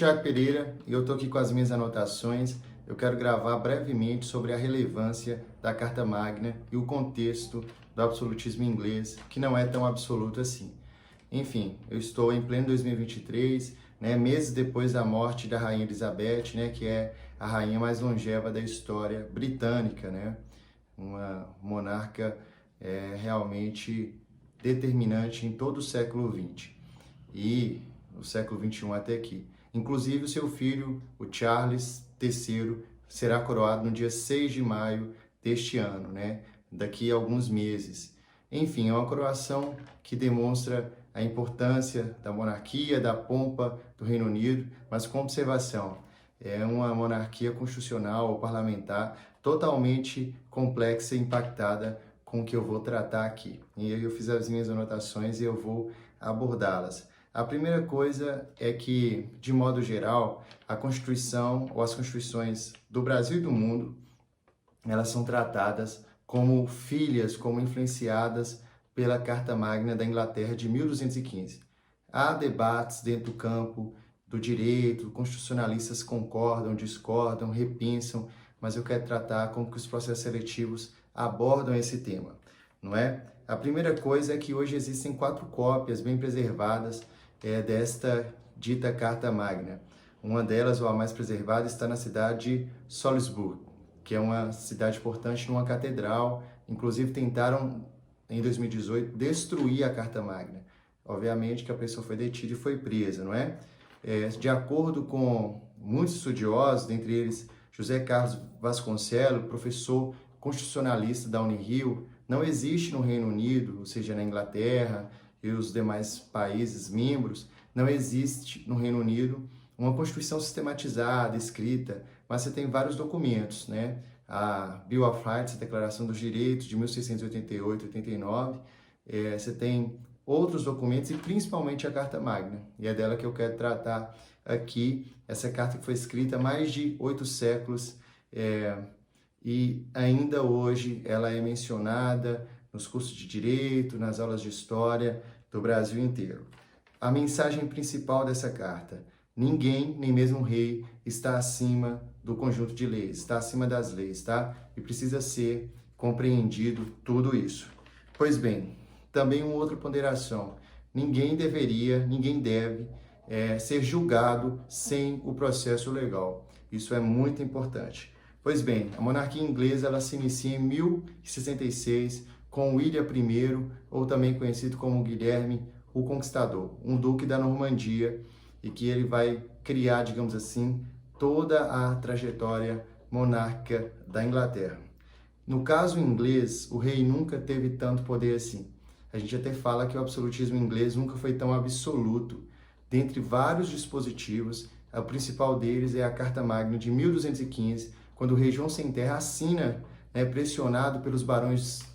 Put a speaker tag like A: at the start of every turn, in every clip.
A: Thiago Pereira e eu estou aqui com as minhas anotações. Eu quero gravar brevemente sobre a relevância da Carta Magna e o contexto do absolutismo inglês, que não é tão absoluto assim. Enfim, eu estou em pleno 2023, meses depois da morte da Rainha Elizabeth, que é a rainha mais longeva da história britânica, uma monarca realmente determinante em todo o século XX e o século XXI até aqui. Inclusive, o seu filho, o Charles III, será coroado no dia 6 de maio deste ano, daqui a alguns meses. Enfim, é uma coroação que demonstra a importância da monarquia, da pompa do Reino Unido, mas com observação. É uma monarquia constitucional ou parlamentar totalmente complexa e impactada com o que eu vou tratar aqui. E aí eu fiz as minhas anotações e eu vou abordá-las. A primeira coisa é que, de modo geral, a Constituição ou as Constituições do Brasil e do mundo, elas são tratadas como filhas, como influenciadas pela Carta Magna da Inglaterra de 1215. Há debates dentro do campo do direito, constitucionalistas concordam, discordam, repensam, mas eu quero tratar como que os processos seletivos abordam esse tema, não é? A primeira coisa é que hoje existem 4 cópias bem preservadas desta dita Carta Magna. Uma delas, ou a mais preservada, está na cidade de Salisbury, que é uma cidade importante numa catedral. Inclusive tentaram, em 2018, destruir a Carta Magna. Obviamente que a pessoa foi detida e foi presa, não é? De acordo com muitos estudiosos, dentre eles José Carlos Vasconcelos, professor constitucionalista da Unirio, não existe no Reino Unido, ou seja, na Inglaterra e os demais países membros, não existe no Reino Unido uma Constituição sistematizada, escrita, mas você tem vários documentos, A Bill of Rights, a Declaração dos Direitos, de 1688 e 89, você tem outros documentos e principalmente a Carta Magna, e é dela que eu quero tratar aqui. Essa carta que foi escrita há mais de 8 séculos e ainda hoje ela é mencionada nos cursos de Direito, nas aulas de História do Brasil inteiro. A mensagem principal dessa carta: ninguém, nem mesmo o rei, está acima do conjunto de leis, está acima das leis, tá? E precisa ser compreendido tudo isso. Pois bem, também uma outra ponderação: ninguém deve ser julgado sem o processo legal. Isso é muito importante. Pois bem, a monarquia inglesa ela se inicia em 1066 com William I, ou também conhecido como Guilherme o Conquistador, um duque da Normandia, e que ele vai criar, digamos assim, toda a trajetória monárquica da Inglaterra. No caso inglês, o rei nunca teve tanto poder assim. A gente até fala que o absolutismo inglês nunca foi tão absoluto. Dentre vários dispositivos, o principal deles é a Carta Magna de 1215, quando o rei João Sem Terra assina, pressionado pelos barões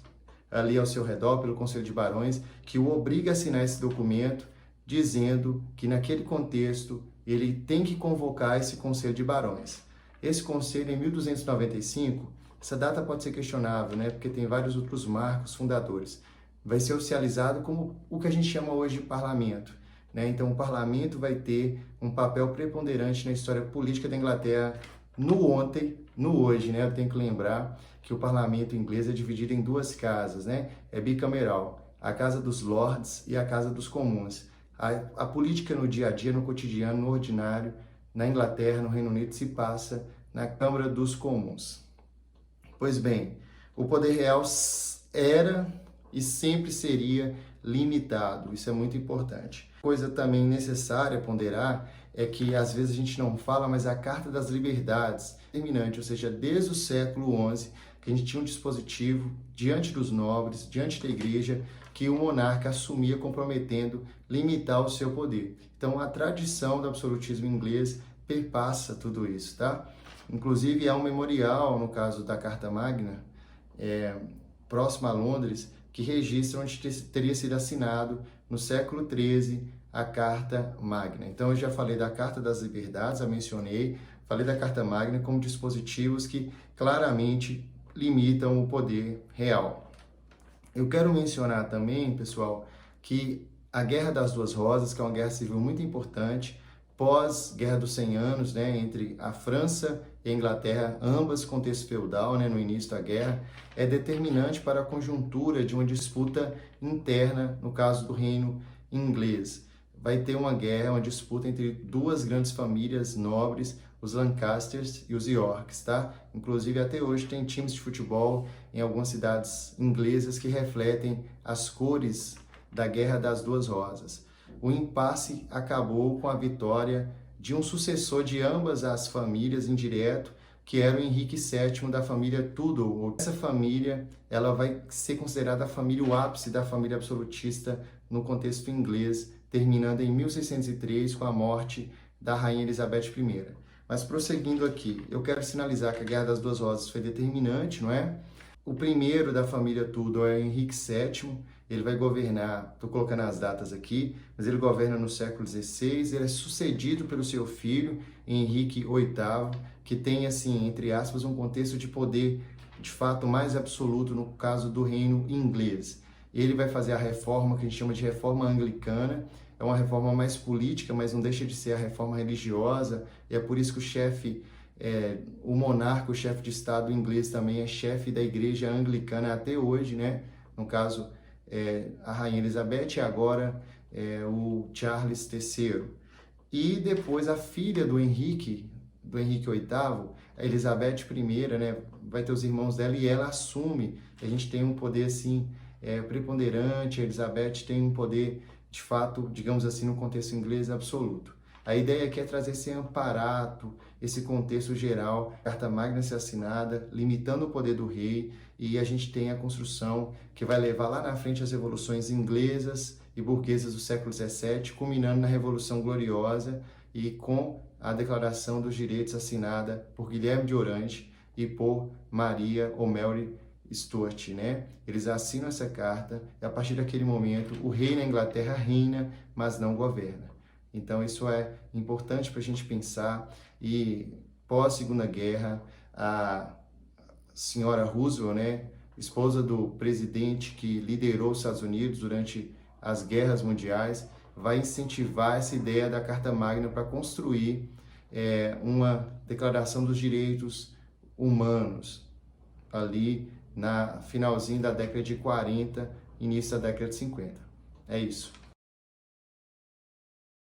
A: ali ao seu redor, pelo Conselho de Barões, que o obriga a assinar esse documento, dizendo que naquele contexto ele tem que convocar esse Conselho de Barões. Esse conselho, em 1295, essa data pode ser questionável, porque tem vários outros marcos fundadores, vai ser oficializado como o que a gente chama hoje de parlamento. Então, o parlamento vai ter um papel preponderante na história política da Inglaterra no ontem, no hoje. Eu tenho que lembrar que o parlamento inglês é dividido em 2 casas, é bicameral, a Casa dos Lords e a Casa dos Comuns. A política no dia a dia, no cotidiano, no ordinário, na Inglaterra, no Reino Unido, se passa na Câmara dos Comuns. Pois bem, o poder real era e sempre seria limitado, isso é muito importante. Coisa também necessária ponderar é que às vezes a gente não fala, mas a Carta das Liberdades, determinante, ou seja, desde o século XI, que a gente tinha um dispositivo diante dos nobres, diante da igreja, que o monarca assumia comprometendo limitar o seu poder. Então, a tradição do absolutismo inglês perpassa tudo isso, tá? Inclusive, há um memorial, no caso da Carta Magna, próximo a Londres, que registra onde teria sido assinado, no século XIII, a Carta Magna. Então, eu já falei da Carta das Liberdades, a mencionei, falei da Carta Magna como dispositivos que claramente limitam o poder real. Eu quero mencionar também, pessoal, que a Guerra das Duas Rosas, que é uma guerra civil muito importante, pós-Guerra dos 100 Anos, né, entre a França e a Inglaterra, ambas contexto feudal, né, no início da guerra, é determinante para a conjuntura de uma disputa interna, no caso do reino inglês. Vai ter uma guerra, uma disputa entre duas grandes famílias nobres, os Lancasters e os Yorks, tá? Inclusive, até hoje tem times de futebol em algumas cidades inglesas que refletem as cores da Guerra das Duas Rosas. O impasse acabou com a vitória de um sucessor de ambas as famílias indireto, que era o Henrique VII da família Tudor. Essa família, ela vai ser considerada a família, o ápice da família absolutista no contexto inglês, terminando em 1603 com a morte da rainha Elizabeth I. Mas prosseguindo aqui, eu quero sinalizar que a Guerra das Duas Rosas foi determinante, não é? O primeiro da família Tudor é Henrique VII, ele vai governar, estou colocando as datas aqui, mas ele governa no século XVI, ele é sucedido pelo seu filho, Henrique VIII, que tem, assim, entre aspas, um contexto de poder, de fato, mais absoluto no caso do reino inglês. Ele vai fazer a reforma que a gente chama de reforma anglicana, é uma reforma mais política, mas não deixa de ser a reforma religiosa, e é por isso que o chefe, o monarca, o chefe de Estado inglês também é chefe da igreja anglicana até hoje, né? No caso, a rainha Elizabeth e agora o Charles III. E depois a filha do Henrique VIII, a Elizabeth I, né? Vai ter os irmãos dela e ela assume. A gente tem um poder assim preponderante, a Elizabeth tem um poder de fato, digamos assim, no contexto inglês absoluto. A ideia aqui é trazer esse amparato, esse contexto geral, Carta Magna ser assinada, limitando o poder do rei, e a gente tem a construção que vai levar lá na frente as revoluções inglesas e burguesas do século XVII, culminando na Revolução Gloriosa e com a Declaração dos Direitos assinada por Guilherme de Orange e por Maria ou Mary Stuart, né? Eles assinam essa carta e a partir daquele momento o rei na Inglaterra reina, mas não governa. Então isso é importante para a gente pensar. E pós Segunda Guerra, a senhora Roosevelt, né, esposa do presidente que liderou os Estados Unidos durante as guerras mundiais, vai incentivar essa ideia da Carta Magna para construir uma declaração dos direitos humanos ali na finalzinho da década de 40, início da década de 50. É isso.